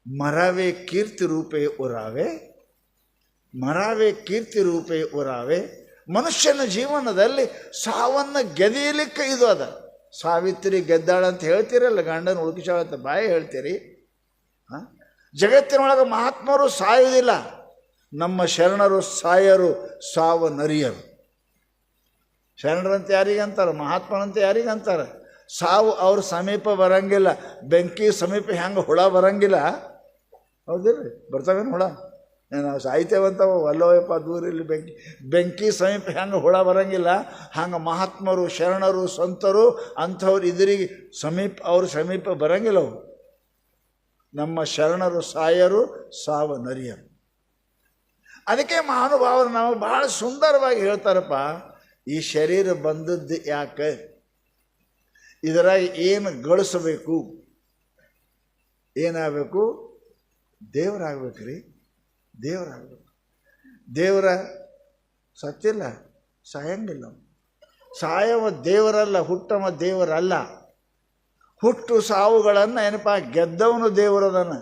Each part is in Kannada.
ಮರಾವೆ ಕೀರ್ತಿ ರೂಪೇ ಉರಾವೆ, ಮರಾವೆ ಕೀರ್ತಿ ರೂಪೇ ಉರಾವೆ. ಮನುಷ್ಯನ ಜೀವನದಲ್ಲಿ ಸಾವನ್ನು ಗೆದೀಲಿಕ್ಕೆ ಇದು ಅದ. ಸಾವಿತ್ರಿ ಗೆದ್ದಾಳ ಅಂತ ಹೇಳ್ತೀರಲ್ಲ, ಗಂಡನ ಹುಡುಕಿಸಾಳ ಅಂತ ಬಾಯಿ ಹೇಳ್ತೀರಿ. ಜಗತ್ತಿನೊಳಗೆ ಮಹಾತ್ಮರು ಸಾಯುವುದಿಲ್ಲ, ನಮ್ಮ ಶರಣರು ಸಾಯರು, ಸಾವ ನರಿಯರು. ಶರಣರಂತೆ ಯಾರಿಗೆ ಅಂತಾರೆ, ಮಹಾತ್ಮರಂತೆ ಯಾರಿಗೆ ಅಂತಾರೆ. ಸಾವು ಅವ್ರ ಸಮೀಪ ಬರಂಗಿಲ್ಲ. ಬೆಂಕಿ ಸಮೀಪ ಹೆಂಗೆ ಹುಳ ಬರಂಗಿಲ್ಲ, ಹೌದಿಲ್ಲ? ಬರ್ತಾವೇನು ಹುಳ? ನಾವು ಸಾಯ್ತೇವಂತವ ಅಲ್ಲೋಯಪ್ಪ ದೂರ ಇಲ್ಲಿ ಬೆಂಕಿ ಸಮೀಪ ಹೆಂಗೆ ಹುಳ ಬರಂಗಿಲ್ಲ, ಹಂಗೆ ಮಹಾತ್ಮರು ಶರಣರು ಸಂತರು ಅಂಥವ್ರು ಇದರಿಗೆ ಅವ್ರ ಸಮೀಪ ಬರಂಗಿಲ್ಲ. ಅವರು ನಮ್ಮ ಶರಣರು ಸಾಯರು, ಸಾವ ನರಿಯರು. ಅದಕ್ಕೆ ಮಹಾನುಭಾವರು ನಾವು ಭಾಳ ಸುಂದರವಾಗಿ ಹೇಳ್ತಾರಪ್ಪ, ಈ ಶರೀರ ಬಂದದ್ದು ಯಾಕೆ, ಇದರಾಗ ಏನು ಗಳಿಸಬೇಕು, ಏನಾಗಬೇಕು, ದೇವರಾಗಬೇಕ್ರಿ, ದೇವರಾಗಬೇಕು. ದೇವರ ಸತ್ತಿಲ್ಲ, ಸಾಯಂಗಿಲ್ಲ. ಸಾಯವ ದೇವರಲ್ಲ, ಹುಟ್ಟವ ದೇವರಲ್ಲ. ಹುಟ್ಟು ಸಾವುಗಳನ್ನು ಏನಪ್ಪ ಗೆದ್ದವನು ದೇವರದನ.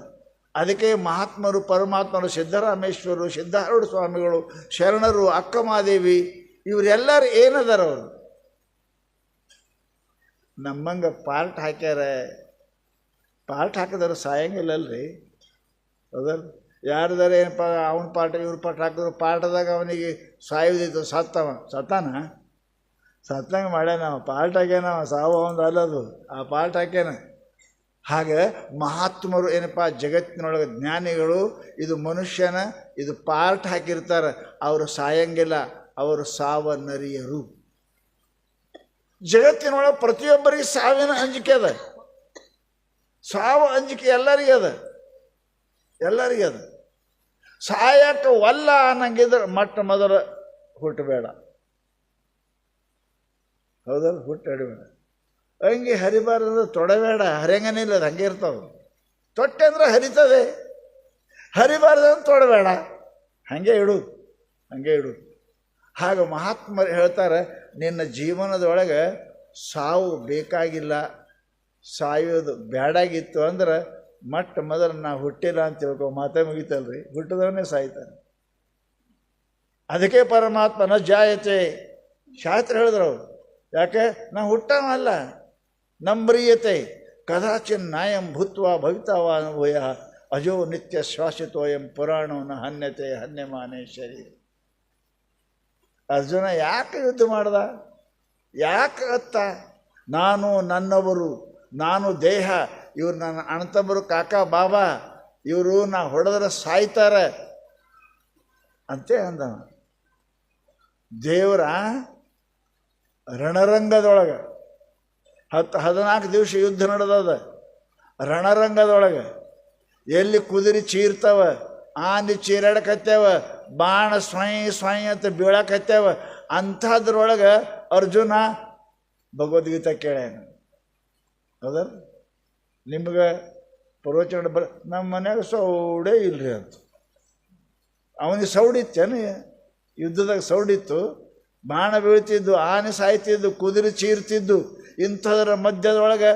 ಅದಕ್ಕೆ ಮಹಾತ್ಮರು ಪರಮಾತ್ಮರು, ಸಿದ್ದರಾಮೇಶ್ವರರು, ಸಿದ್ಧಾರೂಢ ಸ್ವಾಮಿಗಳು, ಶರಣರು, ಅಕ್ಕಮಾದೇವಿ, ಇವರೆಲ್ಲರೂ ಏನದಾರ, ಅವರು ನಮ್ಮಂಗೆ ಪಾರ್ಟ್ ಹಾಕ್ಯಾರ. ಪಾರ್ಟ್ ಹಾಕಿದಾರೆ ಸಾಯಂಗಿಲ್ಲಲ್ರಿ, ಹೌದಲ್ಲ? ಯಾರ್ದಾರ ಏನಪ್ಪ ಅವನ ಪಾಠ ಇವ್ರ ಪಾಠ ಹಾಕಿದ್ರು, ಪಾಠದಾಗ ಅವನಿಗೆ ಸಾಯುವುದಿತ್ತು, ಸತ್ತಾನ ಸತ್ತಂಗೆ ಮಾಡ್ಯಾನ, ಪಾಠ ಹಾಕ್ಯಾನ, ಸಾವು ಅವನು ಅಲ್ಲದು, ಆ ಪಾಠ ಹಾಕ್ಯಾನ. ಹಾಗೆ ಮಹಾತ್ಮರು ಏನಪ್ಪ ಜಗತ್ತಿನೊಳಗೆ ಜ್ಞಾನಿಗಳು ಇದು ಮನುಷ್ಯನ ಇದು ಪಾರ್ಟ್ ಹಾಕಿರ್ತಾರೆ, ಅವರು ಸಾಯಂಗಿಲ್ಲ, ಅವರು ಸಾವ ನರಿಯರು. ಜಗತ್ತಿನೊಳಗೆ ಪ್ರತಿಯೊಬ್ಬರಿಗೆ ಸಾವಿನ ಅಂಜಿಕೆ ಅದ, ಸಾವು ಅಂಜಿಕೆ ಎಲ್ಲರಿಗೆ ಅದ, ಎಲ್ಲರಿಗೆ ಅದ. ಸಾಯಕ್ಕೆ ವಲ್ಲ ಅನ್ನಂಗಿದ್ರೆ ಮೊಟ್ಟ ಮೊದಲು ಹುಟ್ಟಬೇಡ, ಹೌದಲ್ಲ? ಹುಟ್ಟಾಡಬೇಡ. ಹಂಗೆ ಹರಿಬಾರ್ದಂದ್ರೆ ತೊಡಬೇಡ, ಹರಿಯಂಗನಿಲ್ಲ, ಅದು ಹಂಗೆ ಇರ್ತಾವೆ. ತೊಟ್ಟೆ ಅಂದ್ರೆ ಹರಿತದೆ, ಹರಿಬಾರ್ದಂದ್ರೆ ತೊಡಬೇಡ, ಹಾಗೆ ಇಡು, ಹಾಗೆ ಇಡು. ಹಾಗೆ ಮಹಾತ್ಮರು ಹೇಳ್ತಾರೆ, ನಿನ್ನ ಜೀವನದೊಳಗೆ ಸಾವು ಬೇಕಾಗಿಲ್ಲ, ಸಾಯೋದು ಬೇಡಾಗಿತ್ತು ಅಂದ್ರೆ ಮೊಟ್ಟ ಮೊದಲು ನಾ ಹುಟ್ಟಿಲ್ಲ ಅಂತ ತಿಳ್ಕೊ, ಮಾತೇ ಮುಗಿತಲ್ರಿ, ಹುಟ್ಟಿದವನೇ ಸಾಯ್ತಾನೆ. ಅದಕ್ಕೆ ಪರಮಾತ್ಮನ ಜಾಯತೆ ಶಾಸ್ತ್ರ ಹೇಳಿದ್ರು ಅವರು. ಯಾಕೆ? ನಾ ಹುಟ್ಟವಲ್ಲ, ನಂಬ್ರಿಯತೆ ಕದಾಚಿನ್ ನಾಯಂ ಭೂತ್ವ ಭವಿತಾವಾನುಭಯ ಅಜೋ ನಿತ್ಯ ಶ್ವಾಸಿತೋಯಂ ಪುರಾಣೋ ನ ಹನ್ಯತೆ ಹನ್ಯಮಾನೇ ಶರೀರ. ಅರ್ಜುನ ಯಾಕೆ ಯುದ್ಧ ಮಾಡ್ದ? ಯಾಕೆ ಅತ್ತ? ನಾನು ನನ್ನವರು, ನಾನು ದೇಹ, ಇವ್ರು ನನ್ನ ಅಣ್ಣತಮ್ಮರು, ಕಾಕಾ ಬಾಬಾ, ಇವರು ನಾ ಹೊಡೆದ್ರೆ ಸಾಯ್ತಾರೆ ಅಂತೇ ಅಂದವ. ದೇವರ ರಣರಂಗದೊಳಗೆ 14 ದಿವಸ ಯುದ್ಧ ನಡೆದದ. ರಣರಂಗದೊಳಗೆ ಎಲ್ಲಿ ಕುದುರೆ ಚೀರ್ತಾವ, ಆನೆ ಚೀರಾಡಕತ್ತೇವ, ಬಾಣ ಸ್ವಯ್ ಸ್ವಯ್ ಅಂತ ಬೀಳಕತ್ತೇವ, ಅಂಥದ್ರೊಳಗೆ ಅರ್ಜುನ ಭಗವದ್ಗೀತೆ ಕೇಳ್ಯಾನ. ಹೌದಲ್ಲ? ನಿಮ್ಗೆ ಪ್ರವಚನ ನಮ್ಮ ಮನ್ಯಾಗ ಸೌಡೇ ಇಲ್ರಿ ಅಂತ. ಅವನಿಗೆ ಸೌಡಿತ್ತೇನು? ಯುದ್ಧದಾಗ ಸೌಡಿತ್ತು, ಬಾಣ ಬೀಳ್ತಿದ್ದು, ಆನೆ ಸಾಯ್ತಿದ್ದು, ಕುದುರೆ ಚೀರ್ತಿದ್ದು, ಇಂಥದ್ರ ಮಧ್ಯದೊಳಗೆ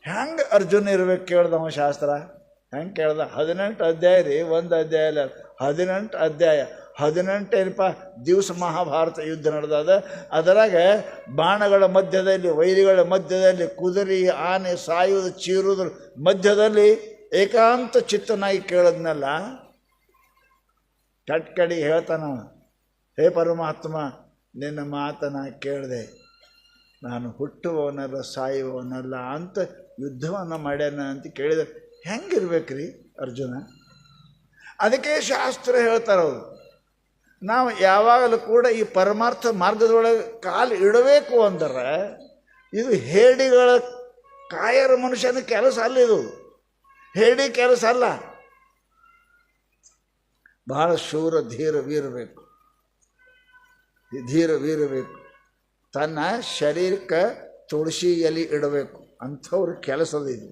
ಹೆಂಗೆ ಅರ್ಜುನ ಇರ್ಬೇಕು ಕೇಳ್ದವ ಶಾಸ್ತ್ರ. ಹೆಂಗೆ ಕೇಳ್ದ? 18 ಅಧ್ಯಾಯ ರೀ, ಒಂದು ಅಧ್ಯಾಯ ಅಲ್ಲ, 18 ಅಧ್ಯಾಯ. 18 ಏನಪ್ಪ ದಿವಸ ಮಹಾಭಾರತ ಯುದ್ಧ ನಡೆದದ. ಅದರಾಗ ಬಾಣಗಳ ಮಧ್ಯದಲ್ಲಿ, ವೈರಿಗಳ ಮಧ್ಯದಲ್ಲಿ, ಕುದುರೆ ಆನೆ ಸಾಯುವುದು ಚೀರುವುದ್ರ ಮಧ್ಯದಲ್ಲಿ ಏಕಾಂತ ಚಿತ್ತನಾಗಿ ಕೇಳದ್ನಲ್ಲ, ಕಟ್ಕಡಿ ಹೇಳ್ತಾನವ, ಹೇ ಪರಮಾತ್ಮ, ನಿನ್ನ ಮಾತನ ಕೇಳಿದೆ, ನಾನು ಹುಟ್ಟುವವನಲ್ಲ ಸಾಯುವವನಲ್ಲ ಅಂತ ಯುದ್ಧವನ್ನು ಮಾಡ್ಯಾನ ಅಂತ ಕೇಳಿದ್ರೆ ಹೆಂಗಿರ್ಬೇಕ್ರಿ ಅರ್ಜುನ? ಅದಕ್ಕೆ ಶಾಸ್ತ್ರ ಹೇಳ್ತಾರವರು, ನಾವು ಯಾವಾಗಲೂ ಕೂಡ ಈ ಪರಮಾರ್ಥ ಮಾರ್ಗದೊಳಗೆ ಕಾಲು ಇಡಬೇಕು ಅಂದ್ರೆ ಇದು ಹೇಡಿಗಳ ಕಾಯರ ಮನುಷ್ಯನ ಕೆಲಸ ಅಲ್ಲ, ಇದು ಹೇಡಿ ಕೆಲಸ ಅಲ್ಲ. ಬಹಳ ಶೂರ ಧೀರ ವೀರಬೇಕು, ಧೀರ ವೀರಬೇಕು. ತನ್ನ ಶರೀರಕ್ಕೆ ತುಳಸಿ ಎಲೆ ಇಡಬೇಕು, ಅಂಥವ್ರ ಕೆಲಸದ ಇದು.